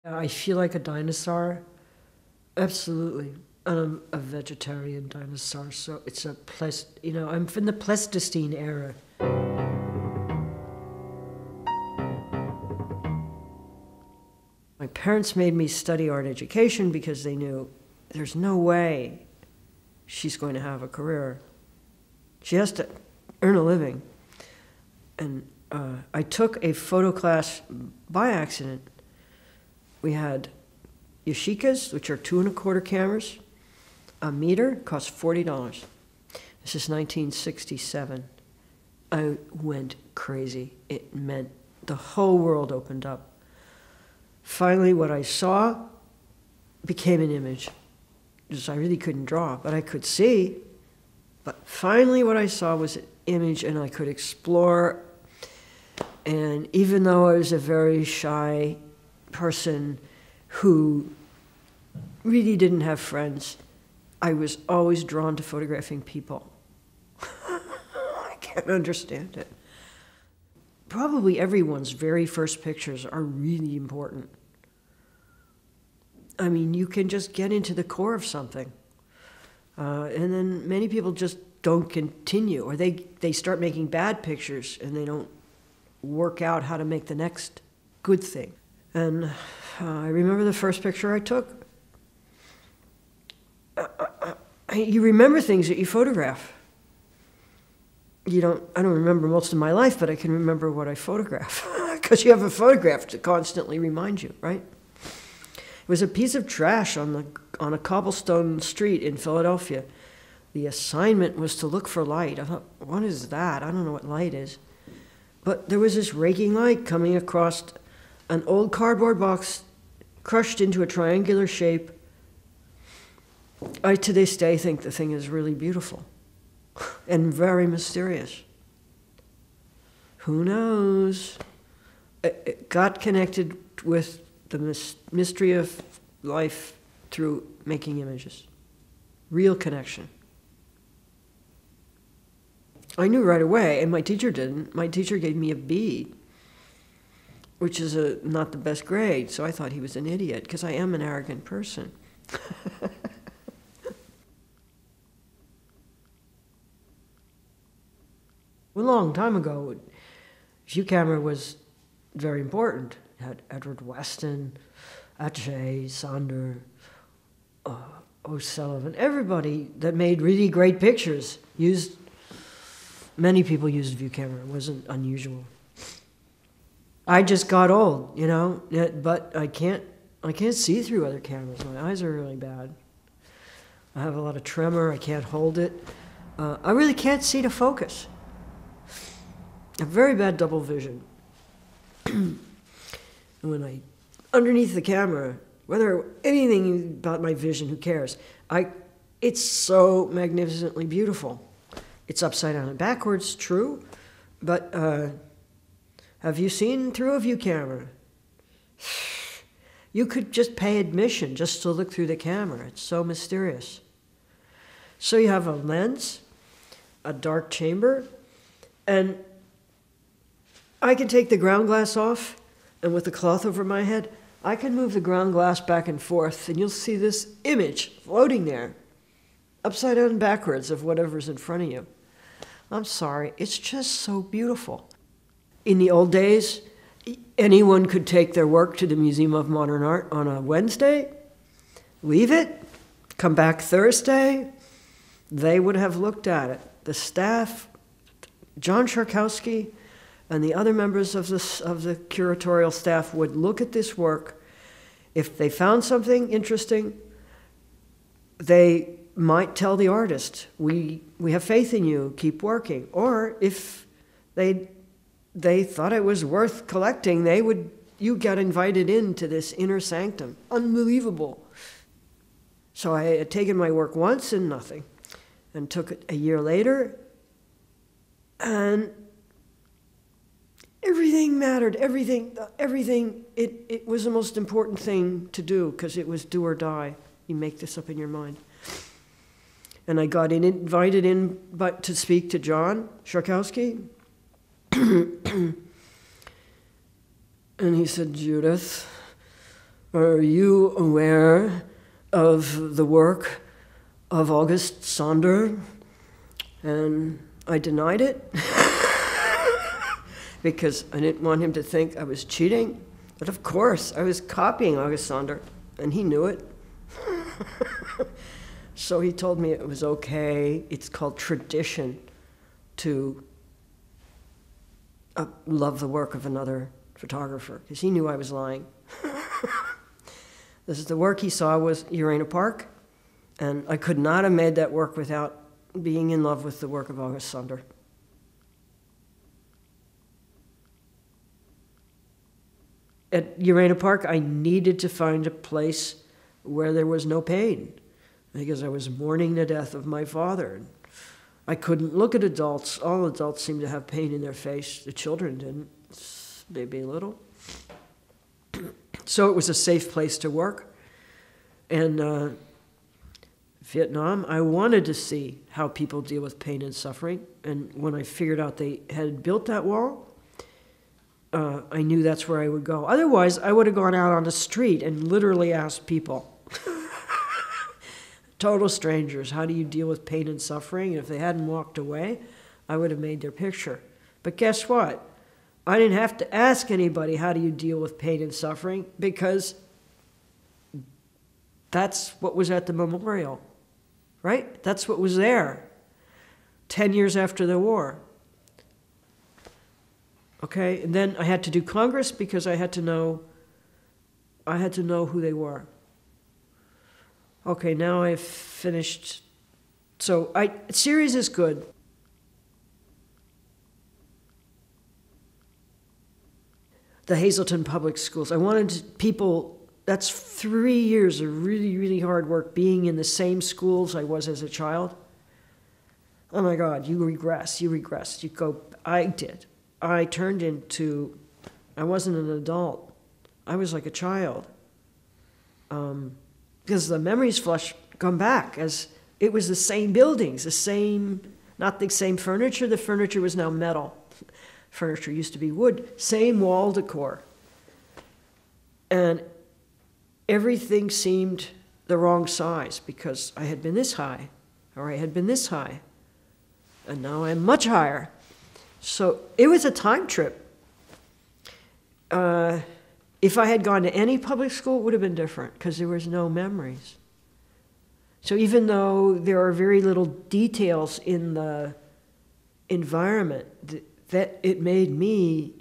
I feel like a dinosaur. Absolutely. And I'm a vegetarian dinosaur, so it's a I'm from the Pleistocene era. My parents made me study art education because they knew there's no way she's going to have a career. She has to earn a living. And I took a photo class by accident. We had Yashicas, which are 2 1/4 cameras. A meter cost $40. This is 1967. I went crazy. It meant the whole world opened up. Finally, what I saw became an image. Because I really couldn't draw, but I could see. But finally, what I saw was an image, and I could explore. And even though I was a very shy person who really didn't have friends, I was always drawn to photographing people. I can't understand it. Probably everyone's very first pictures are really important. I mean, you can just get into the core of something. And then many people just don't continue, or they start making bad pictures and they don't work out how to make the next good thing. And I remember the first picture I took. You remember things that you photograph. I don't remember most of my life, but I can remember what I photograph. Because you have a photograph to constantly remind you, right? It was a piece of trash on a cobblestone street in Philadelphia. The assignment was to look for light. I thought, what is that? I don't know what light is. But there was this raking light coming across an old cardboard box crushed into a triangular shape. I, to this day, think the thing is really beautiful and very mysterious. Who knows? It got connected with the mystery of life through making images. Real connection. I knew right away, and my teacher didn't. My teacher gave me a B, which is not the best grade, so I thought he was an idiot, because I am an arrogant person. A long time ago, view camera was very important. It had Edward Weston, Atget, Sonder, O'Sullivan. Everybody that made really great pictures many people used view camera. It wasn't unusual. I just got old, but I can't see through other cameras. My eyes are really bad. I have a lot of tremor. I can't hold it. I really can't see to focus. A very bad double vision. When underneath the camera, whether anything about my vision, who cares? It's so magnificently beautiful. It's upside down and backwards, true, but have you seen through a view camera? You could just pay admission just to look through the camera. It's so mysterious. So you have a lens, a dark chamber, and I can take the ground glass off, and with the cloth over my head, I can move the ground glass back and forth, and you'll see this image floating there, upside down and backwards of whatever's in front of you. I'm sorry, it's just so beautiful. In the old days, anyone could take their work to the Museum of Modern Art on a Wednesday, leave it, come back Thursday, they would have looked at it. The staff, John Sharkowski, and the other members of the curatorial staff would look at this work. If they found something interesting, they might tell the artist, we have faith in you, keep working. Or if they thought it was worth collecting, you got invited into this inner sanctum. Unbelievable. So I had taken my work once and nothing, and took it a year later, and everything mattered, everything, it was the most important thing to do, because it was do or die. You make this up in your mind. And I got invited in to speak to John Sharkowski. And he said, Judith, Are you aware of the work of August Sander? And I denied it because I didn't want him to think I was cheating. But of course, I was copying August Sander, and he knew it. So he told me it was okay. It's called tradition to love the work of another photographer, because he knew I was lying. This is the work he saw was Urena Park, and I could not have made that work without being in love with the work of August Sander. At Urena Park, I needed to find a place where there was no pain, because I was mourning the death of my father. I couldn't look at adults. All adults seemed to have pain in their face. The children didn't, maybe a little. So it was a safe place to work. And Vietnam, I wanted to see how people deal with pain and suffering. And when I figured out they had built that wall, I knew that's where I would go. Otherwise, I would have gone out on the street and literally asked people, total strangers, how do you deal with pain and suffering? And if they hadn't walked away, I would have made their picture. But guess what? I didn't have to ask anybody, how do you deal with pain and suffering? Because that's what was at the memorial, right? That's what was there 10 years after the war. Okay, and then I had to do Congress because I had to know who they were. Okay, now I've finished. So series is good. The Hazleton Public Schools. I wanted people, that's 3 years of really, really hard work being in the same schools I was as a child. Oh my God, you regress, you go, I did. I turned into, I wasn't an adult. I was like a child. Because the memories come back as it was the same buildings, not the same furniture. The furniture was now metal. Furniture used to be wood. Same wall decor. And everything seemed the wrong size because I had been this high, or I had been this high. And now I'm much higher. So it was a time trip. If I had gone to any public school, it would have been different because there was no memories. So even though there are very little details in the environment, that it made me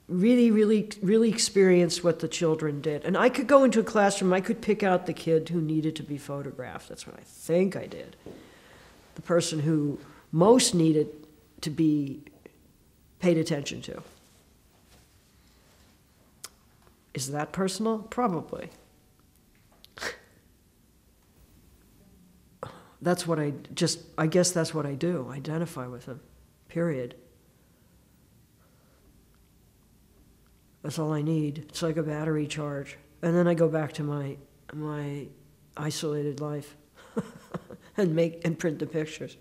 really, really, really experience what the children did. And I could go into a classroom, I could pick out the kid who needed to be photographed. That's what I think I did. The person who most needed to be paid attention to. Is that personal? Probably. That's what I guess that's what I do, identify with them, period. That's all I need. It's like a battery charge. And then I go back to my isolated life and print the pictures.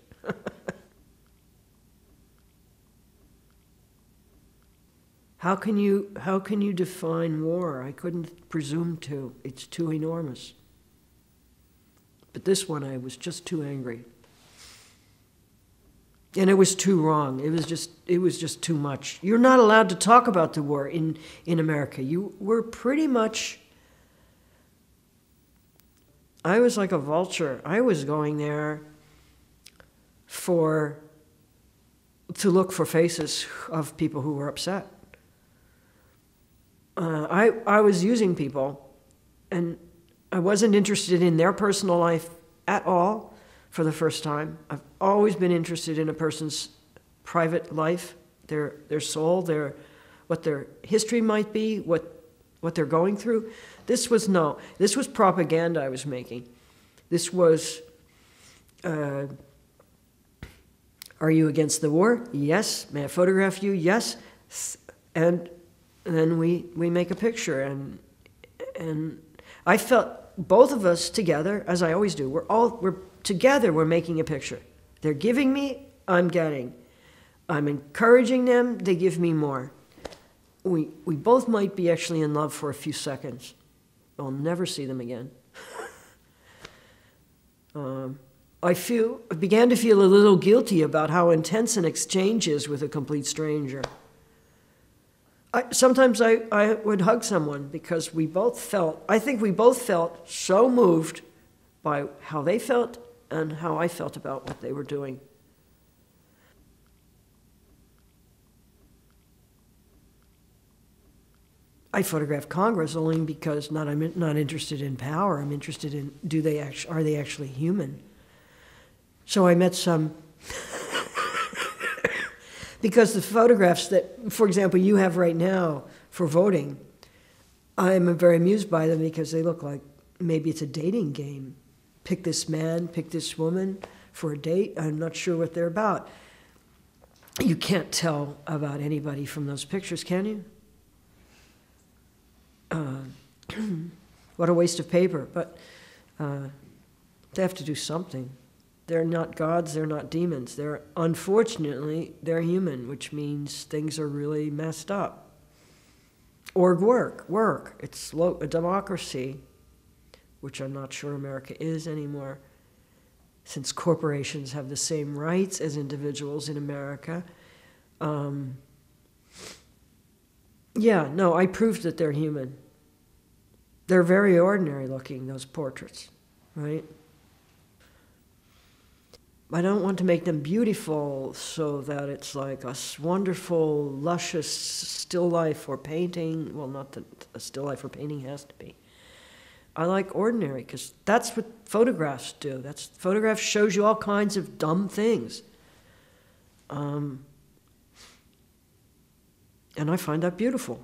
How can you define war? I couldn't presume to. It's too enormous. But this one, I was just too angry. And it was too wrong. It was just too much. You're not allowed to talk about the war in America. You were pretty much, I was like a vulture. I was going there to look for faces of people who were upset. I was using people, and I wasn't interested in their personal life at all for the first time. I've always been interested in a person's private life, their soul, what their history might be, what they're going through. This was propaganda I was making. This was, are you against the war? Yes. May I photograph you? Yes. And then we make a picture, and I felt both of us together, as I always do. We're together. We're making a picture. They're giving me, I'm getting. I'm encouraging them. They give me more. We both might be actually in love for a few seconds, I'll never see them again. I began to feel a little guilty about how intense an exchange is with a complete stranger. Sometimes I would hug someone because I think we both felt so moved by how they felt and how I felt about what they were doing. I photograph Congress only because I'm not interested in power. I'm interested in are they actually human? So I met some because the photographs that, for example, you have right now for voting, I'm very amused by them because they look like maybe it's a dating game. Pick this man, pick this woman for a date. I'm not sure what they're about. You can't tell about anybody from those pictures, can you? What a waste of paper, but they have to do something. They're not gods, they're not demons. Unfortunately, they're human, which means things are really messed up. Or work. It's a democracy, which I'm not sure America is anymore, since corporations have the same rights as individuals in America. I proved that they're human. They're very ordinary looking, those portraits, right? I don't want to make them beautiful so that it's like a wonderful, luscious still life or painting. Well, not that a still life or painting has to be. I like ordinary because that's what photographs do. Photographs shows you all kinds of dumb things. And I find that beautiful.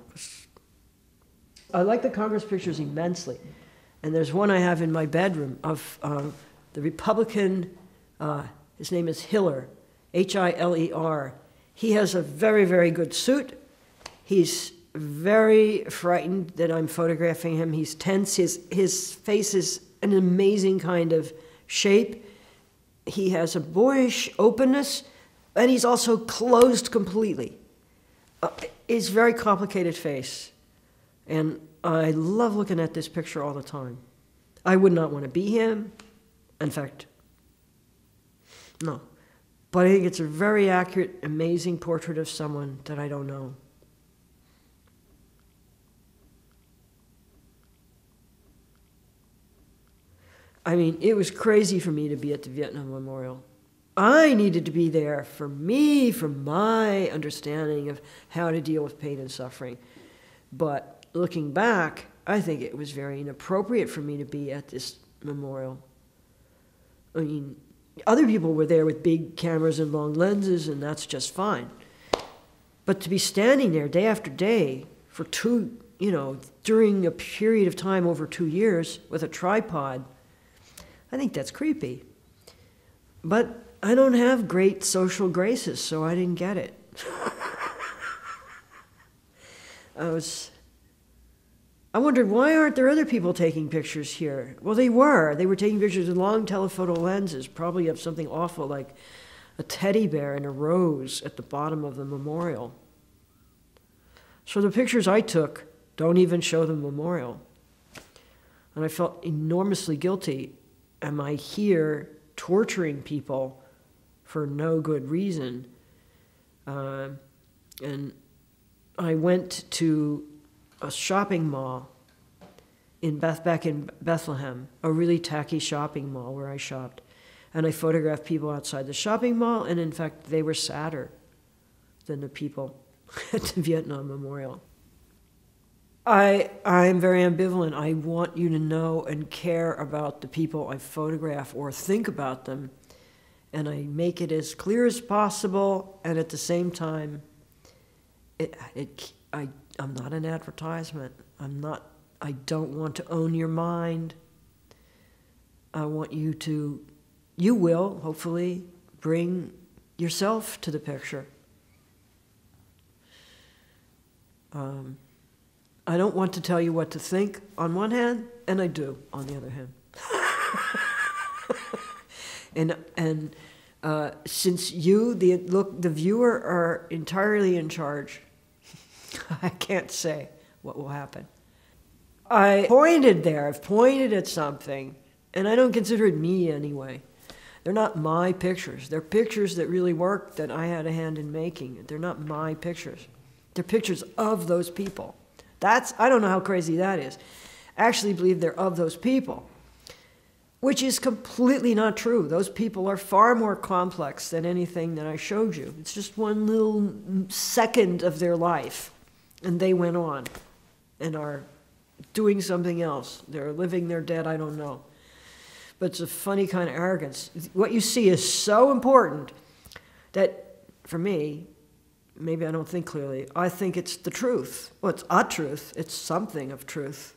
I like the Congress pictures immensely. And there's one I have in my bedroom of the Republican, his name is Hiller, Hiler. He has a very, very good suit. He's very frightened that I'm photographing him. He's tense. His face is an amazing kind of shape. He has a boyish openness, and he's also closed completely. It's a very complicated face. And I love looking at this picture all the time. I would not want to be him. In fact, no. But I think it's a very accurate, amazing portrait of someone that I don't know. I mean, it was crazy for me to be at the Vietnam Memorial. I needed to be there for me, for my understanding of how to deal with pain and suffering. But looking back, I think it was very inappropriate for me to be at this memorial. I mean, other people were there with big cameras and long lenses, and that's just fine. But to be standing there day after day for during a period of time over 2 years with a tripod, I think that's creepy. But I don't have great social graces, so I didn't get it. I wondered, why aren't there other people taking pictures here? Well, they were. They were taking pictures with long telephoto lenses, probably of something awful like a teddy bear and a rose at the bottom of the memorial. So the pictures I took don't even show the memorial. And I felt enormously guilty. Am I here torturing people for no good reason? And I went to a shopping mall back in Bethlehem, a really tacky shopping mall where I shopped. And I photographed people outside the shopping mall, and in fact, they were sadder than the people at the Vietnam Memorial. I'm very ambivalent. I want you to know and care about the people I photograph or think about them, and I make it as clear as possible, and at the same time, I'm not an advertisement. I don't want to own your mind. I want you will, hopefully, bring yourself to the picture. I don't want to tell you what to think on one hand, and I do on the other hand. and since you, the viewer, are entirely in charge, I can't say what will happen. I pointed there, I've pointed at something, and I don't consider it me anyway. They're not my pictures. They're pictures that really worked that I had a hand in making. They're not my pictures. They're pictures of those people. I don't know how crazy that is. I actually believe they're of those people, which is completely not true. Those people are far more complex than anything that I showed you. It's just one little second of their life, and they went on and are doing something else. They're living, they're dead, I don't know. But it's a funny kind of arrogance. What you see is so important that, for me, maybe I don't think clearly, I think it's the truth. Well, it's a truth. It's something of truth.